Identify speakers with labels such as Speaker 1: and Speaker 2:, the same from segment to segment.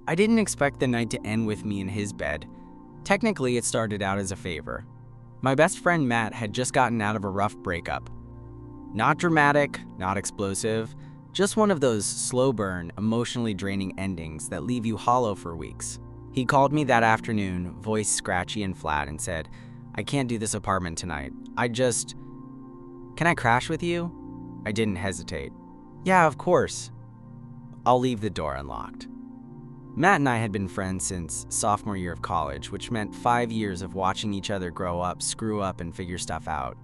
Speaker 1: I didn't expect the night to end with me in his bed. Technically, it started out as a favor. My best friend Matt had just gotten out of a rough breakup. Not dramatic, not explosive, just one of those slow burn, emotionally draining endings that leave you hollow for weeks. He called me that afternoon, voice scratchy and flat, and said, "I can't do this apartment tonight. Can I crash with you?" I didn't hesitate. "Yeah, of course." I'll leave the door unlocked. Matt and I had been friends since sophomore year of college, which meant 5 years of watching each other grow up, screw up, and figure stuff out.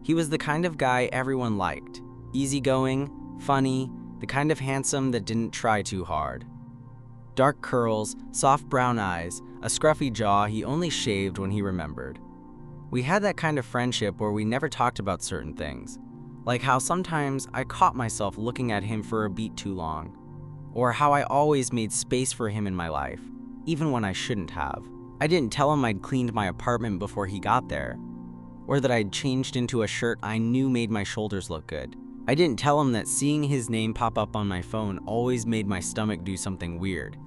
Speaker 1: He was the kind of guy everyone liked. Easygoing, funny, the kind of handsome that didn't try too hard. Dark curls, soft brown eyes, a scruffy jaw he only shaved when he remembered. We had that kind of friendship where we never talked about certain things, like how sometimes I caught myself looking at him for a beat too long, or how I always made space for him in my life, even when I shouldn't have. I didn't tell him I'd cleaned my apartment before he got there, or that I'd changed into a shirt I knew made my shoulders look good. I didn't tell him that seeing his name pop up on my phone always made my stomach do something weird.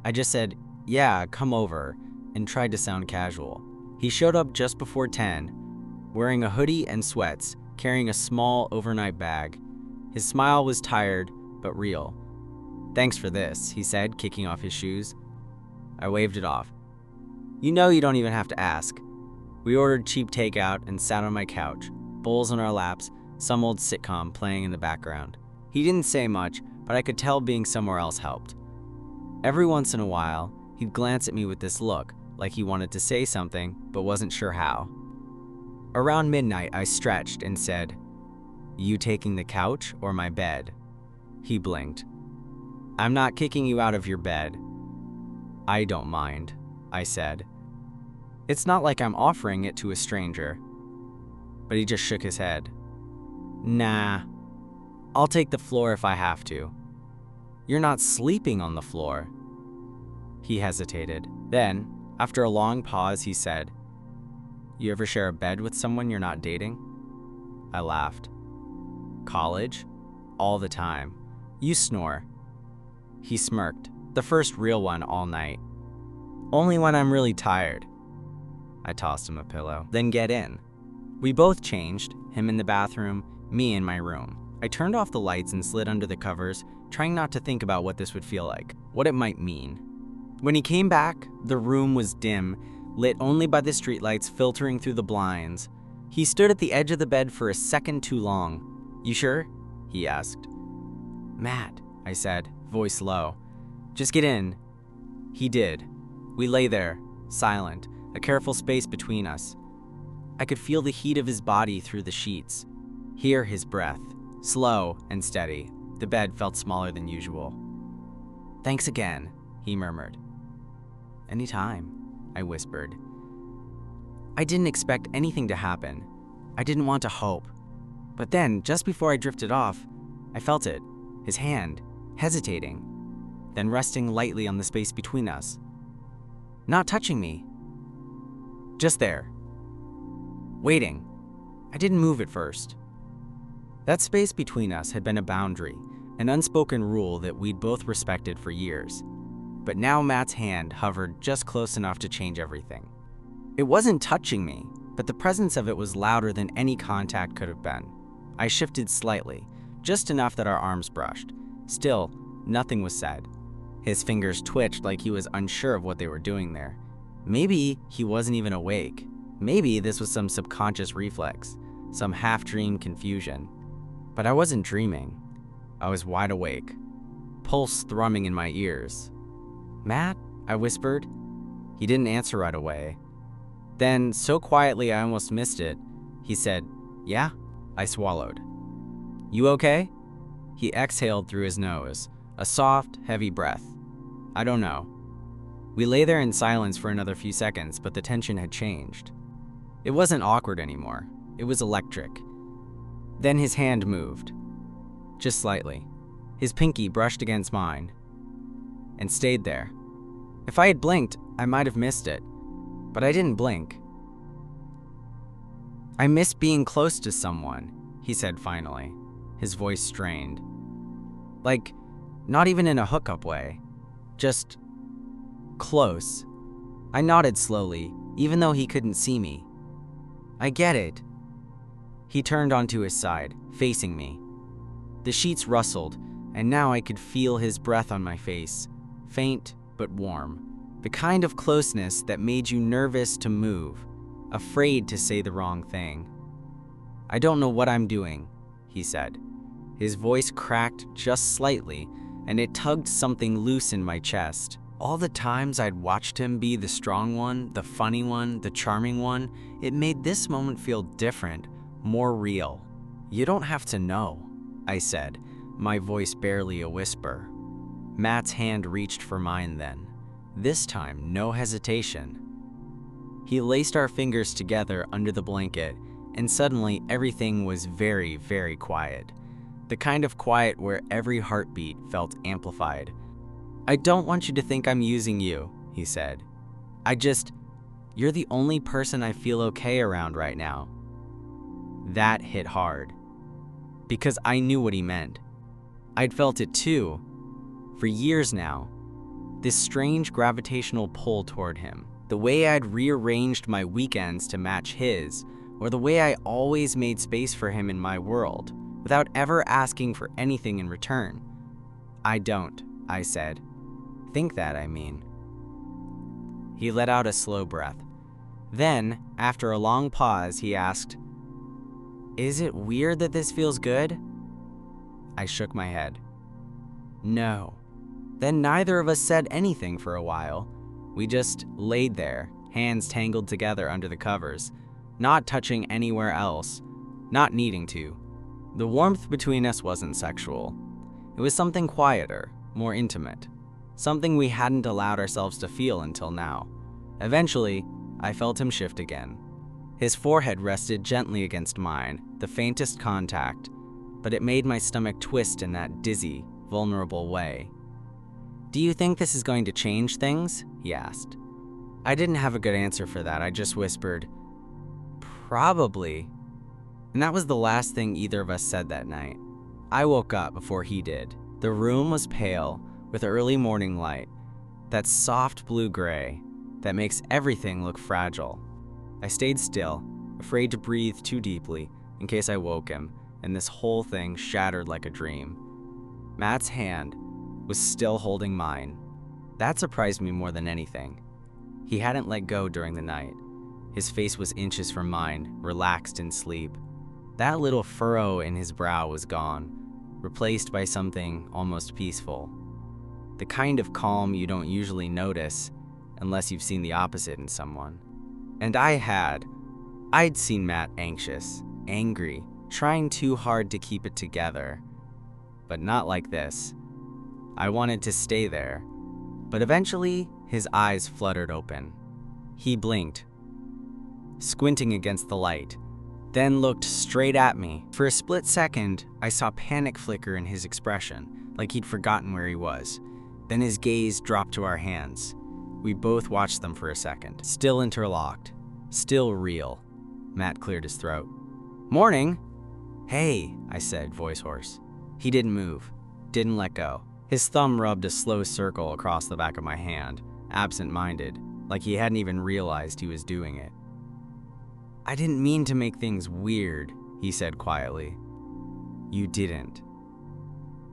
Speaker 1: I just said, "Yeah, come over," and tried to sound casual. He showed up just before 10, wearing a hoodie and sweats, carrying a small overnight bag. His smile was tired, but real. "Thanks for this," he said, kicking off his shoes. I waved it off. "You know you don't even have to ask." We ordered cheap takeout and sat on my couch, bowls on our laps, some old sitcom playing in the background. He didn't say much, but I could tell being somewhere else helped. Every once in a while, he'd glance at me with this look, like he wanted to say something, but wasn't sure how. Around midnight, I stretched and said, "You taking the couch or my bed?" He blinked. "I'm not kicking you out of your bed." "I don't mind," I said. "It's not like I'm offering it to a stranger." But he just shook his head. "Nah, I'll take the floor if I have to." "You're not sleeping on the floor." He hesitated. Then, after a long pause, he said, "You ever share a bed with someone you're not dating?" I laughed. "College? All the time. You snore." He smirked, the first real one all night. "Only when I'm really tired." I tossed him a pillow. "Then get in." We both changed, him in the bathroom, me in my room. I turned off the lights and slid under the covers, trying not to think about what this would feel like, what it might mean. When he came back, the room was dim, lit only by the streetlights filtering through the blinds. He stood at the edge of the bed for a second too long. "You sure?" he asked. "Matt," I said, voice low. "Just get in." He did. We lay there, silent, a careful space between us. I could feel the heat of his body through the sheets, hear his breath, slow and steady. The bed felt smaller than usual. "Thanks again," he murmured. "Anytime," I whispered. I didn't expect anything to happen. I didn't want to hope. But then, just before I drifted off, I felt it, his hand, hesitating, then resting lightly on the space between us. Not touching me. Just there. Waiting. I didn't move at first. That space between us had been a boundary, an unspoken rule that we'd both respected for years. But now Matt's hand hovered just close enough to change everything. It wasn't touching me, but the presence of it was louder than any contact could have been. I shifted slightly, just enough that our arms brushed. Still, nothing was said. His fingers twitched like he was unsure of what they were doing there. Maybe he wasn't even awake. Maybe this was some subconscious reflex, some half-dream confusion. But I wasn't dreaming. I was wide awake, pulse thrumming in my ears. "Matt?" I whispered. He didn't answer right away. Then, so quietly I almost missed it, he said, "Yeah?" I swallowed. "You okay?" He exhaled through his nose, a soft, heavy breath. "I don't know." We lay there in silence for another few seconds, but the tension had changed. It wasn't awkward anymore. It was electric. Then his hand moved. Just slightly. His pinky brushed against mine and stayed there. If I had blinked, I might have missed it, but I didn't blink. "I miss being close to someone," he said finally, his voice strained. Like, not even in a hookup way, just Close. I nodded slowly, even though he couldn't see me. I get it. He turned onto his side, facing me. The sheets rustled, and now I could feel his breath on my face, faint but warm. The kind of closeness that made you nervous to move, afraid to say the wrong thing. I don't know what I'm doing, he said. His voice cracked just slightly, and it tugged something loose in my chest. All the times I'd watched him be the strong one, the funny one, the charming one, it made this moment feel different, more real. You don't have to know, I said, my voice barely a whisper. Matt's hand reached for mine then. This time, no hesitation. He laced our fingers together under the blanket, and suddenly everything was very, very quiet. The kind of quiet where every heartbeat felt amplified. I don't want you to think I'm using you, he said. You're the only person I feel okay around right now. That hit hard. Because I knew what he meant. I'd felt it too, for years now. This strange gravitational pull toward him. The way I'd rearranged my weekends to match his, or the way I always made space for him in my world, without ever asking for anything in return. I don't, I said. Think that, I mean. He let out a slow breath. Then, after a long pause, he asked, "Is it weird that this feels good?" I shook my head. No. Then neither of us said anything for a while. We just laid there, hands tangled together under the covers, not touching anywhere else, not needing to. The warmth between us wasn't sexual. It was something quieter, more intimate, something we hadn't allowed ourselves to feel until now. Eventually, I felt him shift again. His forehead rested gently against mine, the faintest contact, but it made my stomach twist in that dizzy, vulnerable way. "Do you think this is going to change things?" he asked. I didn't have a good answer for that. I just whispered, "Probably." And that was the last thing either of us said that night. I woke up before he did. The room was pale, with early morning light, that soft blue-gray that makes everything look fragile. I stayed still, afraid to breathe too deeply in case I woke him, and this whole thing shattered like a dream. Matt's hand was still holding mine. That surprised me more than anything. He hadn't let go during the night. His face was inches from mine, relaxed in sleep. That little furrow in his brow was gone, replaced by something almost peaceful. The kind of calm you don't usually notice unless you've seen the opposite in someone. And I'd seen Matt anxious, angry, trying too hard to keep it together. But not like this. I wanted to stay there, but eventually his eyes fluttered open. He blinked, squinting against the light, then looked straight at me. For a split second, I saw panic flicker in his expression, like he'd forgotten where he was. Then his gaze dropped to our hands. We both watched them for a second, still interlocked, still real. Matt cleared his throat. "Morning." "Hey," I said, voice hoarse. He didn't move, didn't let go. His thumb rubbed a slow circle across the back of my hand, absent-minded, like he hadn't even realized he was doing it. "I didn't mean to make things weird," he said quietly. "You didn't."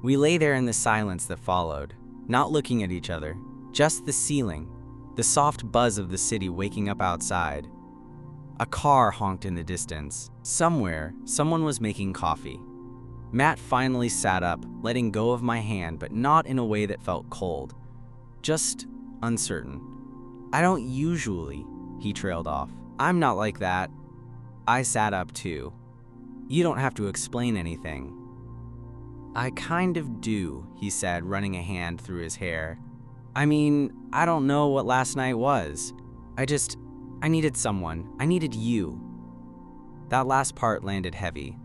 Speaker 1: We lay there in the silence that followed, not looking at each other, just the ceiling, the soft buzz of the city waking up outside. A car honked in the distance. Somewhere, someone was making coffee. Matt finally sat up, letting go of my hand, but not in a way that felt cold, just uncertain. "I don't usually," he trailed off. "I'm not like that." I sat up too. "You don't have to explain anything." "I kind of do," he said, running a hand through his hair. "I mean, I don't know what last night was. I needed someone. I needed you." That last part landed heavy.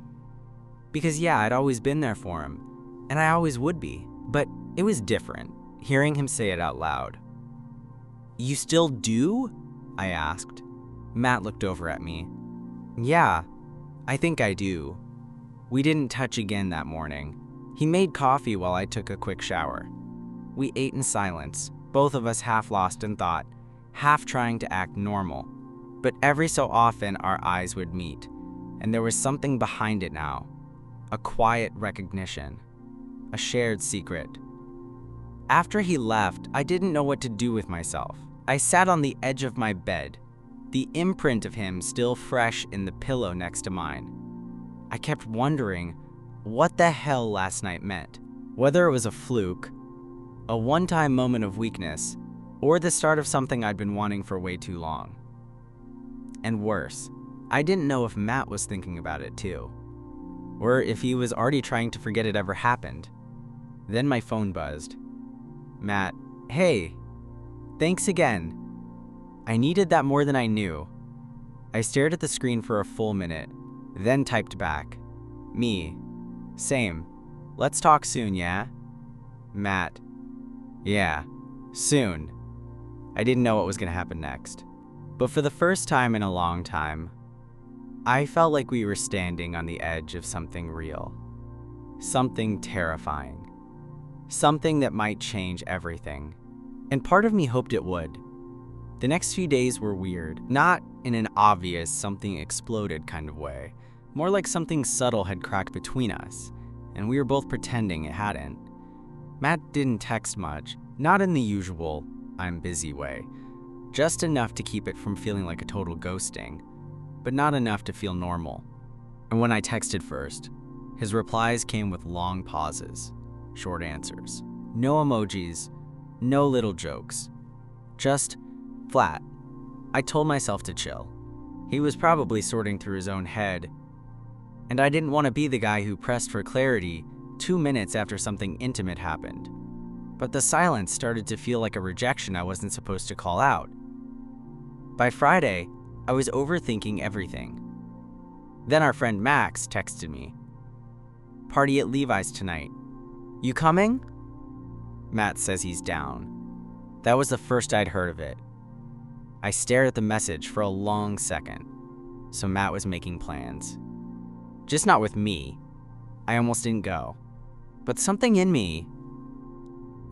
Speaker 1: Because yeah, I'd always been there for him, and I always would be, but it was different, hearing him say it out loud. "You still do?" I asked. Matt looked over at me. "Yeah, I think I do." We didn't touch again that morning. He made coffee while I took a quick shower. We ate in silence, both of us half lost in thought, half trying to act normal. But every so often our eyes would meet, and there was something behind it now. A quiet recognition. A shared secret. After he left, I didn't know what to do with myself. I sat on the edge of my bed, the imprint of him still fresh in the pillow next to mine. I kept wondering what the hell last night meant. Whether it was a fluke, a one-time moment of weakness, or the start of something I'd been wanting for way too long. And worse, I didn't know if Matt was thinking about it too, or if he was already trying to forget it ever happened. Then my phone buzzed. Matt, hey, thanks again. I needed that more than I knew. I stared at the screen for a full minute, then typed back. Me. Same. Let's talk soon, yeah? Matt. Yeah, soon. I didn't know what was gonna happen next. But for the first time in a long time, I felt like we were standing on the edge of something real. Something terrifying. Something that might change everything. And part of me hoped it would. The next few days were weird, not in an obvious something exploded kind of way, more like something subtle had cracked between us, and we were both pretending it hadn't. Matt didn't text much, not in the usual, I'm busy way, just enough to keep it from feeling like a total ghosting, but not enough to feel normal. And when I texted first, his replies came with long pauses, short answers. No emojis, no little jokes, just flat. I told myself to chill. He was probably sorting through his own head, and I didn't want to be the guy who pressed for clarity 2 minutes after something intimate happened. But the silence started to feel like a rejection I wasn't supposed to call out. By Friday, I was overthinking everything. Then our friend Max texted me. Party at Levi's tonight. You coming? Matt says he's down. That was the first I'd heard of it. I stared at the message for a long second. So Matt was making plans. Just not with me. I almost didn't go. But something in me,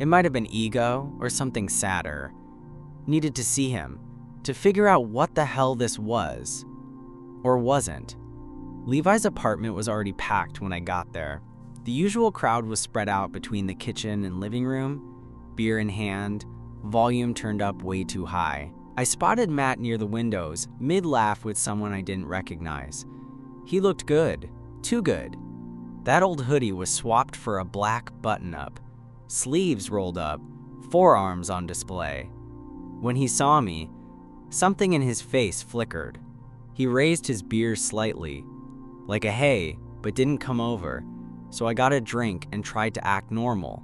Speaker 1: it might have been ego or something sadder, needed to see him, to figure out what the hell this was, or wasn't. Levi's apartment was already packed when I got there. The usual crowd was spread out between the kitchen and living room, beer in hand, volume turned up way too high. I spotted Matt near the windows, mid-laugh with someone I didn't recognize. He looked good, too good. That old hoodie was swapped for a black button-up, sleeves rolled up, forearms on display. When he saw me, something in his face flickered. He raised his beer slightly, like a hey, but didn't come over, so I got a drink and tried to act normal.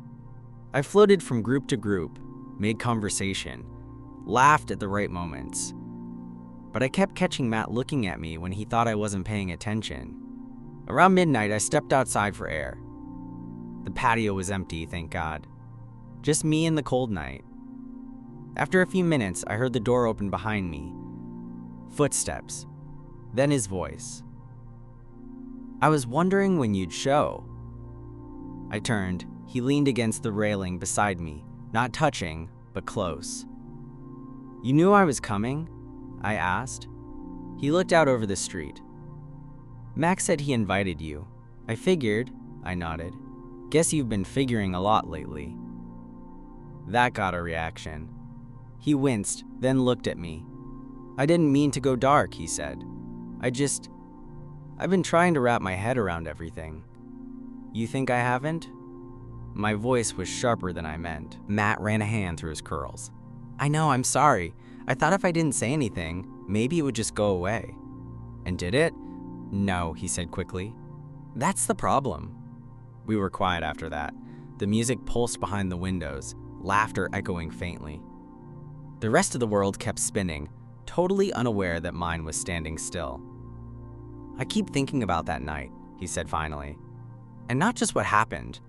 Speaker 1: I floated from group to group, made conversation, laughed at the right moments. But I kept catching Matt looking at me when he thought I wasn't paying attention. Around midnight, I stepped outside for air. The patio was empty, thank God. Just me and the cold night. After a few minutes, I heard the door open behind me. Footsteps. Then his voice. I was wondering when you'd show. I turned. He leaned against the railing beside me, not touching, but close. You knew I was coming? I asked. He looked out over the street. Max said he invited you. I figured, I nodded. Guess you've been figuring a lot lately. That got a reaction. He winced, then looked at me. I didn't mean to go dark, he said. I've been trying to wrap my head around everything. You think I haven't? My voice was sharper than I meant. Matt ran a hand through his curls. I know, I'm sorry. I thought if I didn't say anything, maybe it would just go away. And did it? No, he said quickly. That's the problem. We were quiet after that. The music pulsed behind the windows, laughter echoing faintly. The rest of the world kept spinning, totally unaware that mine was standing still. I keep thinking about that night, he said finally. And not just what happened,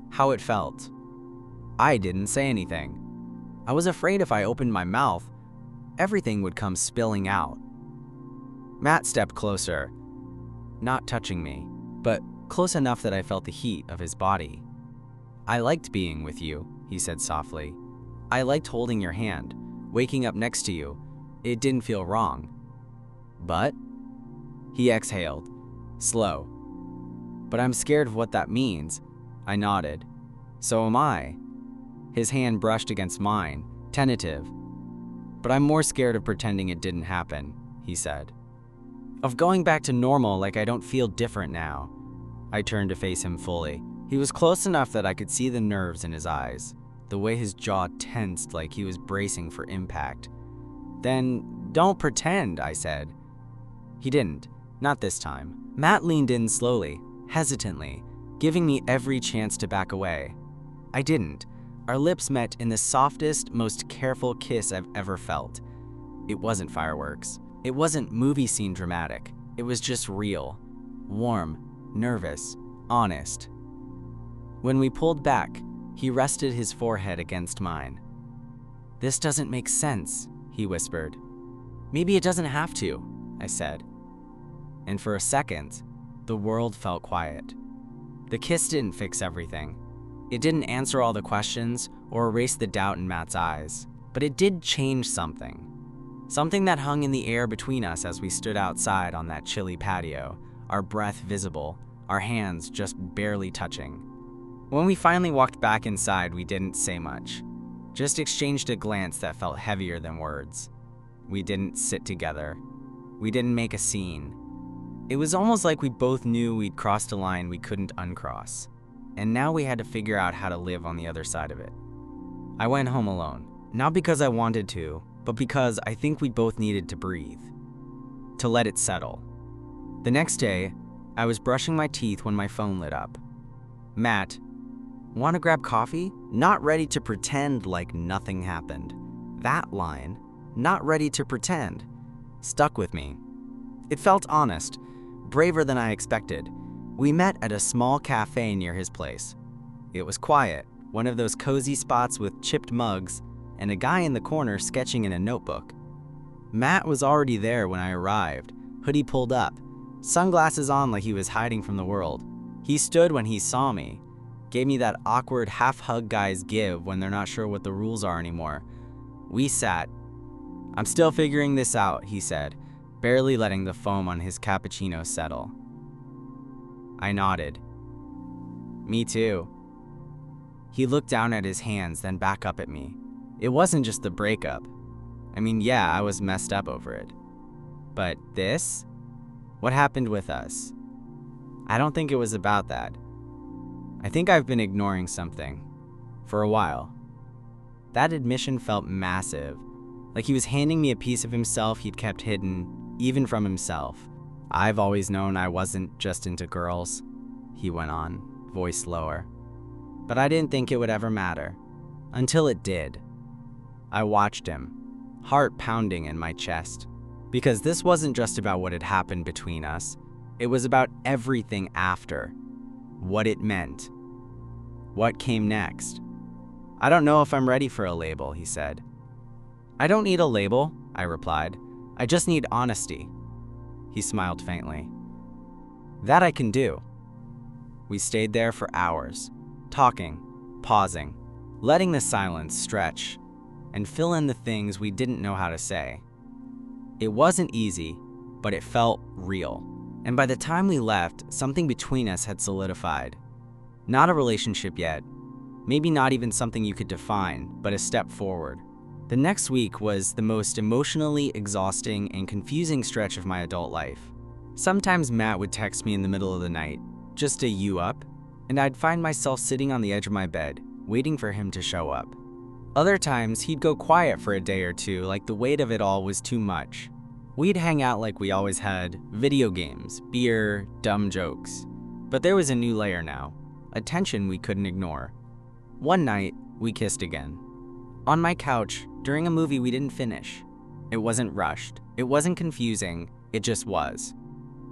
Speaker 1: how it felt. I didn't say anything. I was afraid if I opened my mouth, everything would come spilling out. Matt stepped closer, not touching me, but close enough that I felt the heat of his body. I liked being with you, he said softly. I liked holding your hand, waking up next to you. It didn't feel wrong. But? He exhaled, slow. But I'm scared of what that means. I nodded. So am I. His hand brushed against mine, tentative. But I'm more scared of pretending it didn't happen, he said. Of going back to normal like I don't feel different now. I turned to face him fully. He was close enough that I could see the nerves in his eyes, the way his jaw tensed like he was bracing for impact. Then, don't pretend, I said. He didn't, not this time. Matt leaned in slowly, hesitantly, giving me every chance to back away. I didn't. Our lips met in the softest, most careful kiss I've ever felt. It wasn't fireworks. It wasn't movie scene dramatic. It was just real, warm, nervous, honest. When we pulled back, he rested his forehead against mine. This doesn't make sense, he whispered. Maybe it doesn't have to, I said. And for a second, the world felt quiet. The kiss didn't fix everything. It didn't answer all the questions or erase the doubt in Matt's eyes, but it did change something. Something that hung in the air between us as we stood outside on that chilly patio, our breath visible, our hands just barely touching. When we finally walked back inside, we didn't say much, just exchanged a glance that felt heavier than words. We didn't sit together. We didn't make a scene. It was almost like we both knew we'd crossed a line we couldn't uncross, and now we had to figure out how to live on the other side of it. I went home alone, not because I wanted to, but because I think we both needed to breathe, to let it settle. The next day, I was brushing my teeth when my phone lit up. Matt, want to grab coffee? Not ready to pretend like nothing happened. That line, not ready to pretend, stuck with me. It felt honest, braver than I expected. We met at a small cafe near his place. It was quiet, one of those cozy spots with chipped mugs and a guy in the corner sketching in a notebook. Matt was already there when I arrived, hoodie pulled up, sunglasses on like he was hiding from the world. He stood when he saw me, gave me that awkward half-hug guys give when they're not sure what the rules are anymore. We sat. I'm still figuring this out, he said, barely letting the foam on his cappuccino settle. I nodded. Me too. He looked down at his hands, then back up at me. It wasn't just the breakup. I mean, yeah, I was messed up over it. But this? What happened with us? I don't think it was about that. I think I've been ignoring something. For a while. That admission felt massive. Like he was handing me a piece of himself he'd kept hidden, even from himself. I've always known I wasn't just into girls, he went on, voice lower. But I didn't think it would ever matter. Until it did. I watched him, heart pounding in my chest. Because this wasn't just about what had happened between us. It was about everything after. What it meant. What came next. I don't know if I'm ready for a label, he said. I don't need a label, I replied. I just need honesty. He smiled faintly. That I can do. We stayed there for hours, talking, pausing, letting the silence stretch and fill in the things we didn't know how to say. It wasn't easy, but it felt real. And by the time we left, something between us had solidified. Not a relationship yet, maybe not even something you could define, but a step forward. The next week was the most emotionally exhausting and confusing stretch of my adult life. Sometimes Matt would text me in the middle of the night, just a "you up?" and I'd find myself sitting on the edge of my bed, waiting for him to show up. Other times, he'd go quiet for a day or two, like the weight of it all was too much. We'd hang out like we always had, video games, beer, dumb jokes. But there was a new layer now, a tension we couldn't ignore. One night, we kissed again. On my couch, during a movie we didn't finish. It wasn't rushed, it wasn't confusing, it just was.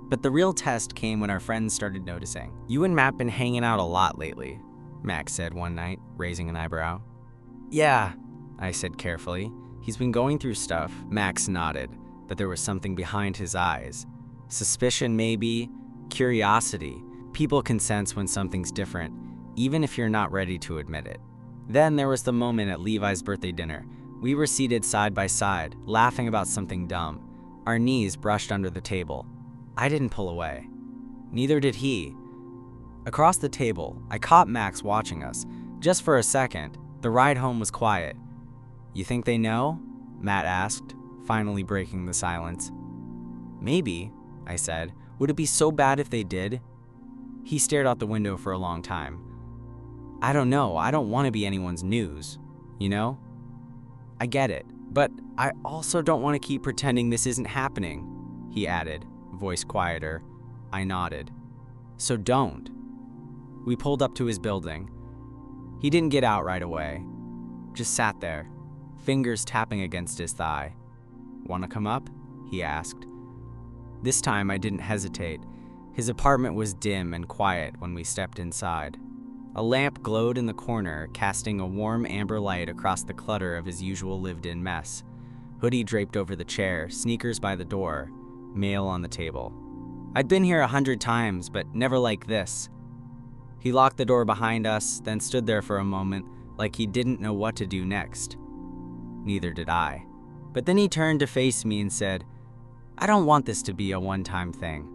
Speaker 1: But the real test came when our friends started noticing. You and Matt been hanging out a lot lately, Max said one night, raising an eyebrow. Yeah, I said carefully. He's been going through stuff. Max nodded, but there was something behind his eyes. Suspicion maybe, curiosity. People can sense when something's different, even if you're not ready to admit it. Then there was the moment at Levi's birthday dinner. We were seated side by side, laughing about something dumb. Our knees brushed under the table. I didn't pull away. Neither did he. Across the table, I caught Max watching us. Just for a second, the ride home was quiet. "You think they know?" Matt asked, finally breaking the silence. "Maybe," I said. "Would it be so bad if they did?" He stared out the window for a long time. "I don't know. I don't want to be anyone's news, you know?" "I get it, but I also don't want to keep pretending this isn't happening," he added, voice quieter. I nodded. "So don't." We pulled up to his building. He didn't get out right away. Just sat there, fingers tapping against his thigh. "Want to come up?" he asked. This time I didn't hesitate. His apartment was dim and quiet when we stepped inside. A lamp glowed in the corner, casting a warm amber light across the clutter of his usual lived-in mess. Hoodie draped over the chair, sneakers by the door, mail on the table. I'd been here 100 times, but never like this. He locked the door behind us, then stood there for a moment, like he didn't know what to do next. Neither did I. But then he turned to face me and said, "I don't want this to be a one-time thing."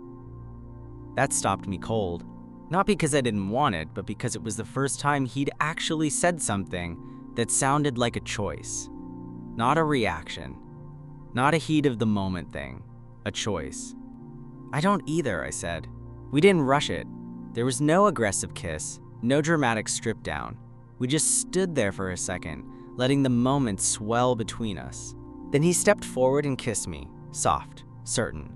Speaker 1: That stopped me cold. Not because I didn't want it, but because it was the first time he'd actually said something that sounded like a choice. Not a reaction. Not a heat of the moment thing. A choice. "I don't either," I said. We didn't rush it. There was no aggressive kiss, no dramatic strip down. We just stood there for a second, letting the moment swell between us. Then he stepped forward and kissed me, soft, certain.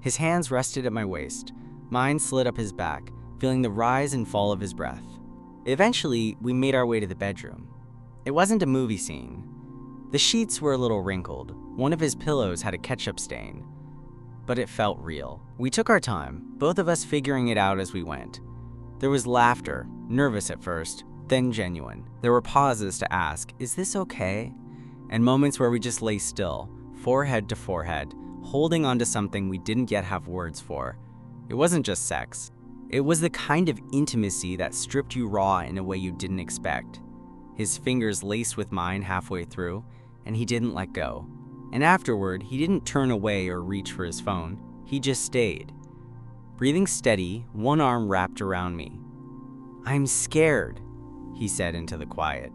Speaker 1: His hands rested at my waist. Mine slid up his back, feeling the rise and fall of his breath. Eventually, we made our way to the bedroom. It wasn't a movie scene. The sheets were a little wrinkled. One of his pillows had a ketchup stain. But it felt real. We took our time, both of us figuring it out as we went. There was laughter, nervous at first, then genuine. There were pauses to ask, "Is this okay?" And moments where we just lay still, forehead to forehead, holding onto something we didn't yet have words for. It wasn't just sex. It was the kind of intimacy that stripped you raw in a way you didn't expect. His fingers laced with mine halfway through, and he didn't let go. And afterward, he didn't turn away or reach for his phone. He just stayed. Breathing steady, one arm wrapped around me. "I'm scared," he said into the quiet.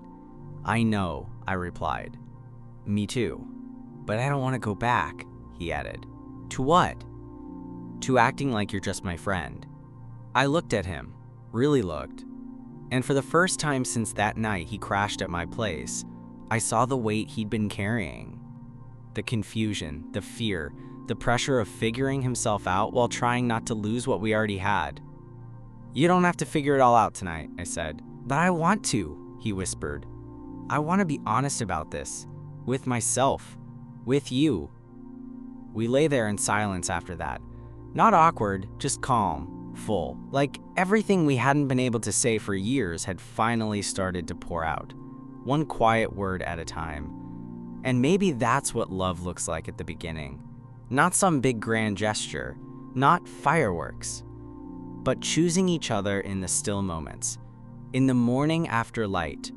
Speaker 1: "I know," I replied. "Me too. But I don't want to go back," he added. "To what?" "To acting like you're just my friend." I looked at him, really looked. And for the first time since that night he crashed at my place, I saw the weight he'd been carrying. The confusion, the fear, the pressure of figuring himself out while trying not to lose what we already had. "You don't have to figure it all out tonight," I said. "But I want to," he whispered. "I want to be honest about this. With myself. With you." We lay there in silence after that. Not awkward, just calm. Full, like everything we hadn't been able to say for years had finally started to pour out, one quiet word at a time. And maybe that's what love looks like at the beginning. Not some big grand gesture, not fireworks, but choosing each other in the still moments, in the morning after light,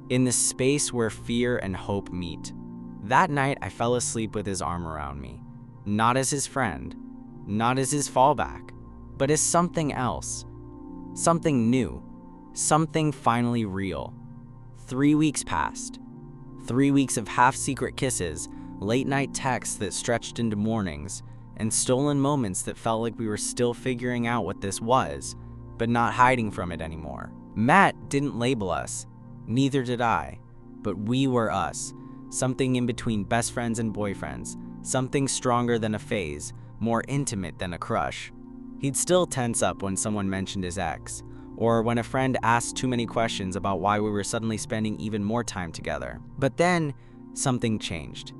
Speaker 1: in the space where fear and hope meet. That night I fell asleep with his arm around me, not as his friend, not as his fallback, but as something else, something new, something finally real. 3 weeks passed. 3 weeks of half-secret kisses, late-night texts that stretched into mornings, and stolen moments that felt like we were still figuring out what this was, but not hiding from it anymore. Matt didn't label us, neither did I, but we were us, something in between best friends and boyfriends, something stronger than a phase, more intimate than a crush. He'd still tense up when someone mentioned his ex, or when a friend asked too many questions about why we were suddenly spending even more time together. But then, something changed.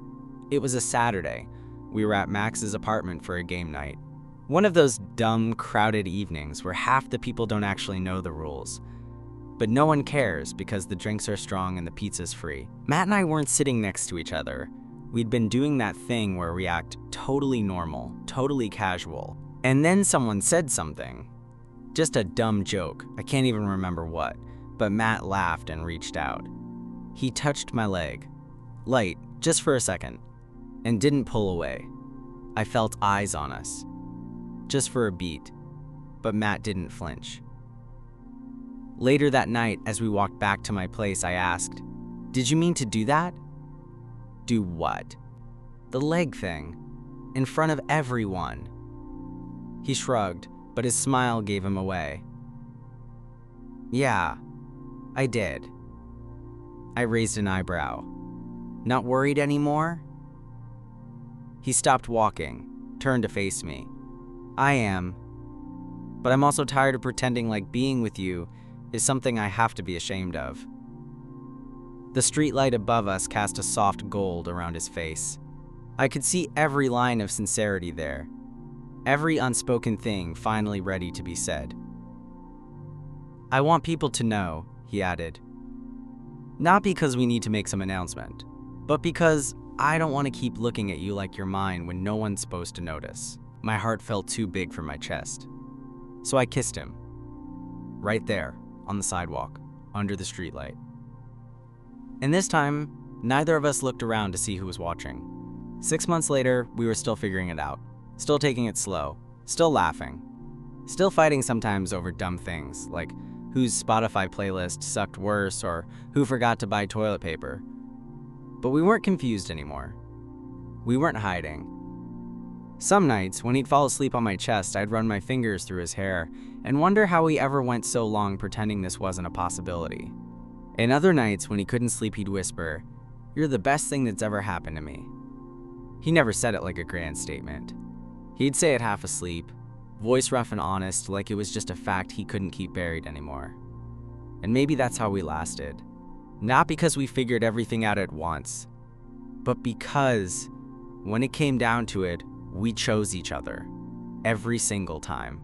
Speaker 1: It was a Saturday. We were at Max's apartment for a game night. One of those dumb, crowded evenings where half the people don't actually know the rules. But no one cares because the drinks are strong and the pizza's free. Matt and I weren't sitting next to each other. We'd been doing that thing where we act totally normal, totally casual. And then someone said something. Just a dumb joke, I can't even remember what. but Matt laughed and reached out. He touched my leg, light, just for a second, and didn't pull away. I felt eyes on us, just for a beat, but Matt didn't flinch. Later that night, as we walked back to my place, I asked, "Did you mean to do that?" "Do what?" "The leg thing, in front of everyone." He shrugged, but his smile gave him away. "Yeah, I did." I raised an eyebrow. "Not worried anymore?" He stopped walking, turned to face me. "I am, but I'm also tired of pretending like being with you is something I have to be ashamed of." The streetlight above us cast a soft gold around his face. I could see every line of sincerity there, every unspoken thing finally ready to be said. "I want people to know," he added. "Not because we need to make some announcement, but because I don't want to keep looking at you like you're mine when no one's supposed to notice." My heart felt too big for my chest. So I kissed him. Right there, on the sidewalk, under the streetlight. And this time, neither of us looked around to see who was watching. 6 months later, we were still figuring it out. Still taking it slow. Still laughing. Still fighting sometimes over dumb things, like whose Spotify playlist sucked worse or who forgot to buy toilet paper. But we weren't confused anymore. We weren't hiding. Some nights, when he'd fall asleep on my chest, I'd run my fingers through his hair and wonder how he ever went so long pretending this wasn't a possibility. And other nights, when he couldn't sleep, he'd whisper, "You're the best thing that's ever happened to me." He never said it like a grand statement. He'd say it half asleep, voice rough and honest, like it was just a fact he couldn't keep buried anymore. And maybe that's how we lasted. Not because we figured everything out at once, but because, when it came down to it, we chose each other, every single time.